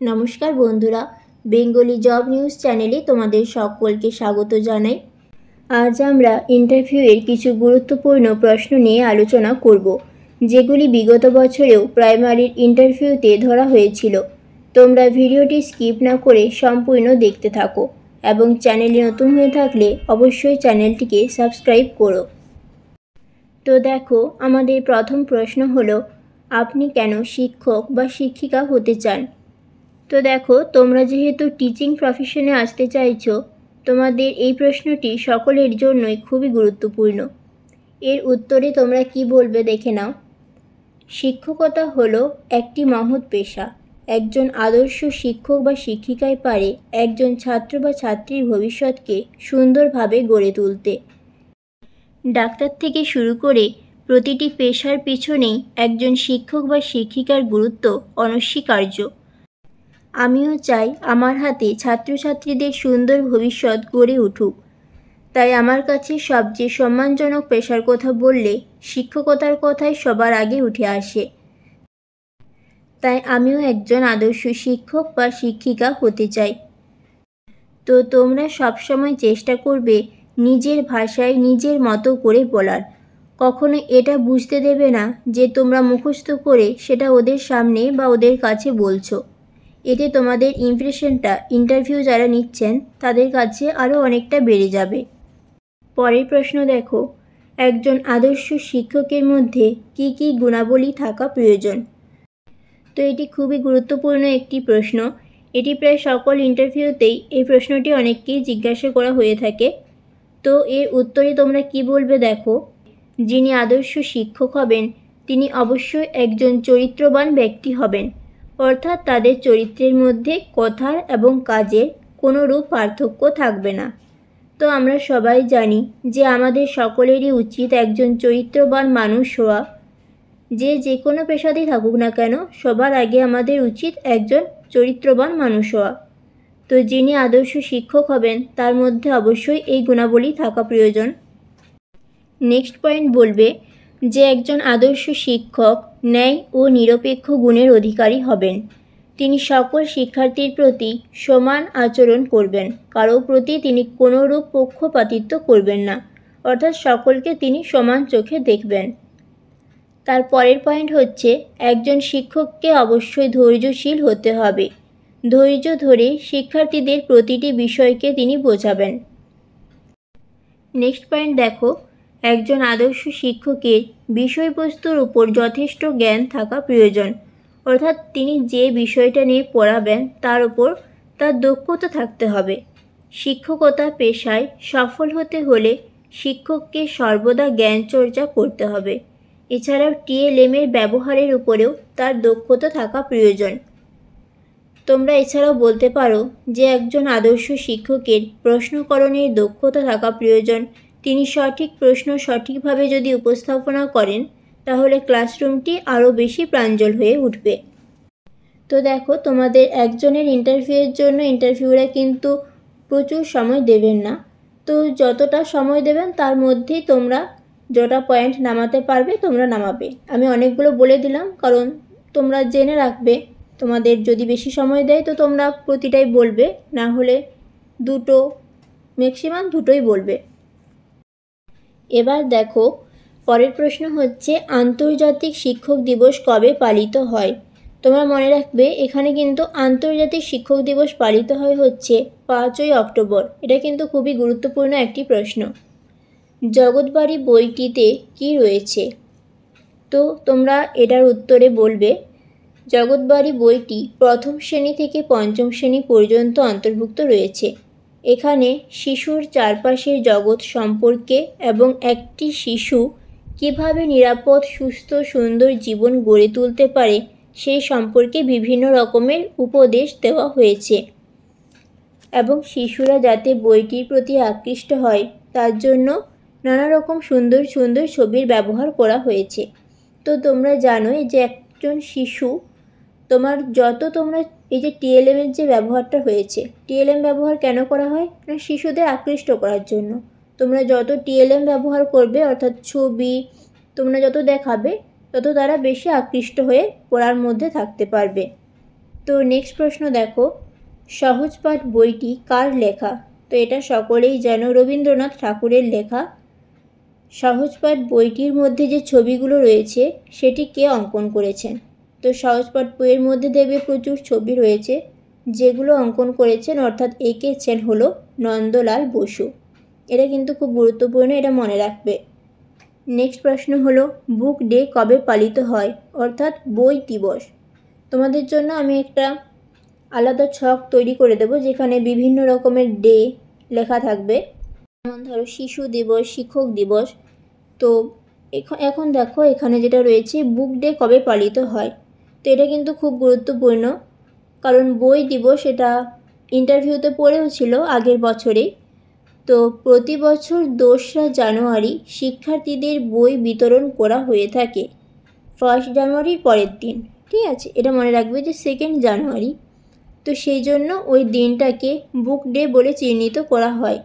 নমস্কার বন্ধুরা, Bengali job news চ্যানেলে তোমাদের সকলকে স্বাগত জানাই। আজ আমরা ইন্টারভিউয়ের কিছু গুরুত্বপূর্ণ প্রশ্ন নিয়ে আলোচনা করব, যেগুলি বিগত বছরেও প্রাইমারির ইন্টারভিউতে ধরা হয়েছিল। তোমরা ভিডিওটি স্কিপ না করে সম্পূর্ণ দেখতে থাকো এবং চ্যানেলে নতুন হয়ে থাকলে অবশ্যই চ্যানেলটিকে সাবস্ক্রাইব করো। তো দেখো, আমাদের প্রথম প্রশ্ন হলো, আপনি কেন শিক্ষক বা শিক্ষিকা হতে চান? তো দেখো, তোমরা যেহেতু টিচিং প্রফেশনে আসতে চাইছো, তোমাদের এই প্রশ্নটি সকলের জন্যই খুবই গুরুত্বপূর্ণ। এর উত্তরে তোমরা কি বলবে দেখে নাও। শিক্ষকতা হলো একটি মহৎ পেশা। একজন আদর্শ শিক্ষক বা শিক্ষিকাই পারে একজন ছাত্র বা ছাত্রীর ভবিষ্যৎকে সুন্দরভাবে গড়ে তুলতে। ডাক্তার থেকে শুরু করে প্রতিটি পেশার পিছনেই একজন শিক্ষক বা শিক্ষিকার গুরুত্ব অনস্বীকার্য। আমিও চাই আমার হাতে ছাত্রছাত্রীদের সুন্দর ভবিষ্যৎ গড়ে উঠুক। তাই আমার কাছে সবচেয়ে সম্মানজনক পেশার কথা বললে শিক্ষকতার কথাই সবার আগে উঠে আসে। তাই আমিও একজন আদর্শ শিক্ষক বা শিক্ষিকা হতে চাই। তো তোমরা সবসময় চেষ্টা করবে নিজের ভাষায় নিজের মতো করে বলার। কখনো এটা বুঝতে দেবে না যে তোমরা মুখস্থ করে সেটা ওদের সামনে বা ওদের কাছে বলছো। এতে তোমাদের ইমপ্রেশনটা ইন্টারভিউ যারা নিচ্ছেন তাদের কাছে আরও অনেকটা বেড়ে যাবে। পরের প্রশ্ন দেখো, একজন আদর্শ শিক্ষকের মধ্যে কি কি গুণাবলী থাকা প্রয়োজন? তো এটি খুবই গুরুত্বপূর্ণ একটি প্রশ্ন। এটি প্রায় সকল ইন্টারভিউতেই এই প্রশ্নটি অনেককেই জিজ্ঞাসা করা হয়ে থাকে। তো এর উত্তরে তোমরা কি বলবে দেখো। যিনি আদর্শ শিক্ষক হবেন তিনি অবশ্যই একজন চরিত্রবান ব্যক্তি হবেন, অর্থাৎ তাদের চরিত্রের মধ্যে কথার এবং কাজের কোনোরূপ পার্থক্য থাকবে না। তো আমরা সবাই জানি যে আমাদের সকলেরই উচিত একজন চরিত্রবান মানুষ হওয়া। যে কোনো পেশাতেই থাকুক না কেন, সবার আগে আমাদের উচিত একজন চরিত্রবান মানুষ হওয়া। তো যিনি আদর্শ শিক্ষক হবেন তার মধ্যে অবশ্যই এই গুণাবলী থাকা প্রয়োজন। নেক্সট পয়েন্ট বলবে যে একজন আদর্শ শিক্ষক ন্যায় ও নিরপেক্ষ গুণের অধিকারী হবেন। তিনি সকল শিক্ষার্থীর প্রতি সমান আচরণ করবেন, কারো প্রতি তিনি কোনোরূপ পক্ষপাতিত্ব করবেন না, অর্থাৎ সকলকে তিনি সমান চোখে দেখবেন। তার পরের পয়েন্ট হচ্ছে, একজন শিক্ষককে অবশ্যই ধৈর্যশীল হতে হবে। ধৈর্য ধরে শিক্ষার্থীদের প্রতিটি বিষয়কে তিনি বোঝাবেন। নেক্সট পয়েন্ট দেখো, একজন আদর্শ শিক্ষকের বিষয়বস্তুর উপর যথেষ্ট জ্ঞান থাকা প্রয়োজন, অর্থাৎ তিনি যে বিষয়টা নিয়ে পড়াবেন তার উপর তার দক্ষতা থাকতে হবে। শিক্ষকতা পেশায় সফল হতে হলে শিক্ষককে সর্বদা জ্ঞান চর্চা করতে হবে। এছাড়াও টিএলএমের ব্যবহারের উপরেও তার দক্ষতা থাকা প্রয়োজন। তোমরা এছাড়াও বলতে পারো যে একজন আদর্শ শিক্ষকের প্রশ্নকরণের দক্ষতা থাকা প্রয়োজন। তিনি সঠিক প্রশ্ন সঠিকভাবে যদি উপস্থাপনা করেন তাহলে ক্লাসরুমটি আরও বেশি প্রাঞ্জল হয়ে উঠবে। তো দেখো, তোমাদের একজনের ইন্টারভিউয়ের জন্য ইন্টারভিউরা কিন্তু প্রচুর সময় দেবেন না। তো যতটা সময় দেবেন তার মধ্যেই তোমরা যটা পয়েন্ট নামাতে পারবে তোমরা নামাবে। আমি অনেকগুলো বলে দিলাম কারণ তোমরা জেনে রাখবে। তোমাদের যদি বেশি সময় দেয় তো তোমরা প্রতিটাই বলবে, না হলে দুটো, ম্যাক্সিমাম দুটোই বলবে। এবার দেখো, পরের প্রশ্ন হচ্ছে, আন্তর্জাতিক শিক্ষক দিবস কবে পালিত হয়? তোমরা মনে রাখবে এখানে কিন্তু আন্তর্জাতিক শিক্ষক দিবস পালিত হচ্ছে 5ই অক্টোবর। এটা কিন্তু খুবই গুরুত্বপূর্ণ একটি প্রশ্ন। জগৎবাড়ি বইটিতে কি রয়েছে? তো তোমরা এটার উত্তরে বলবে, জগৎবাড়ি বইটি প্রথম শ্রেণী থেকে পঞ্চম শ্রেণী পর্যন্ত অন্তর্ভুক্ত রয়েছে। এখানে শিশুর চারপাশের জগৎ সম্পর্কে এবং একটি শিশু কিভাবে নিরাপদ, সুস্থ, সুন্দর জীবন গড়ে তুলতে পারে সেই সম্পর্কে বিভিন্ন রকমের উপদেশ দেওয়া হয়েছে এবং শিশুরা যাতে বইটির প্রতি আকৃষ্ট হয় তার জন্য নানা রকম সুন্দর সুন্দর ছবির ব্যবহার করা হয়েছে। তো তোমরা জানোই যে একজন শিশু তোমরা এই যে টিএলএমের যে ব্যবহারটা হয়েছে, টিএলএম ব্যবহার কেন করা হয় না শিশুদের আকৃষ্ট করার জন্য। তোমরা যত টিএলএম ব্যবহার করবে, অর্থাৎ ছবি তোমরা যত দেখাবে তত তারা বেশি আকৃষ্ট হয়ে পড়ার মধ্যে থাকতে পারবে। তো নেক্সট প্রশ্ন দেখো, সহজপাঠ বইটি কার লেখা? তো এটা সকলেই জানো, রবীন্দ্রনাথ ঠাকুরের লেখা। সহজপাঠ বইটির মধ্যে যে ছবিগুলো রয়েছে সেটি কে অঙ্কন করেছেন? তো সহজপাঠ বইয়ের মধ্যে দেখবে প্রচুর ছবি রয়েছে, যেগুলো অঙ্কন করেছেন অর্থাৎ এঁকেছেন হলো নন্দলাল বসু। এটা কিন্তু খুব গুরুত্বপূর্ণ, এটা মনে রাখবে। নেক্সট প্রশ্ন হলো, বুক ডে কবে পালিত হয় অর্থাৎ বই দিবস? তোমাদের জন্য আমি একটা আলাদা ছক তৈরি করে দেবো, যেখানে বিভিন্ন রকমের ডে লেখা থাকবে। যেমন ধরো শিশু দিবস, শিক্ষক দিবস। তো এখন দেখো এখানে যেটা রয়েছে, বুক ডে কবে পালিত হয়। তো এটা কিন্তু খুব গুরুত্বপূর্ণ, কারণ বই দিবস এটা ইন্টারভিউতে পড়েও ছিল আগের বছরেই। তো প্রতি বছর 2রা জানুয়ারি শিক্ষার্থীদের বই বিতরণ করা হয়ে থাকে 1 জানুয়ারির পরের দিন। ঠিক আছে, এটা মনে রাখবে যে 2 জানুয়ারি। তো সেই জন্য ওই দিনটাকে বুক ডে বলে চিহ্নিত করা হয়।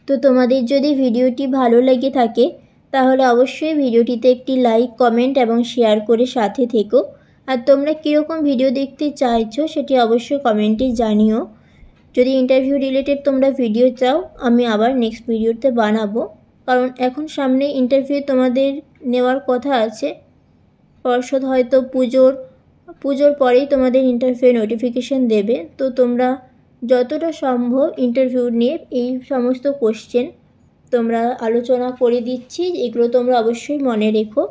তো তোমাদের যদি ভিডিওটি ভালো লেগে থাকে তাহলে অবশ্যই ভিডিওটিতে একটি লাইক, কমেন্ট এবং শেয়ার করে সাথে থেকো। আর তোমরা কীরকম ভিডিও দেখতে চাইছো সেটি অবশ্যই কমেন্টে জানিও। যদি ইন্টারভিউ রিলেটেড তোমরা ভিডিও চাও, আমি আবার নেক্সট ভিডিওতে বানাবো, কারণ এখন সামনে ইন্টারভিউ তোমাদের নেওয়ার কথা আছে। পর্ষদ হয়তো পুজোর পরেই তোমাদের ইন্টারভিউ নোটিফিকেশন দেবে। তো তোমরা যতটা সম্ভব ইন্টারভিউ নিয়ে এই সমস্ত কোশ্চেন তোমরা আলোচনা করে দিচ্ছি, এগুলো তোমরা অবশ্যই মনে রেখো।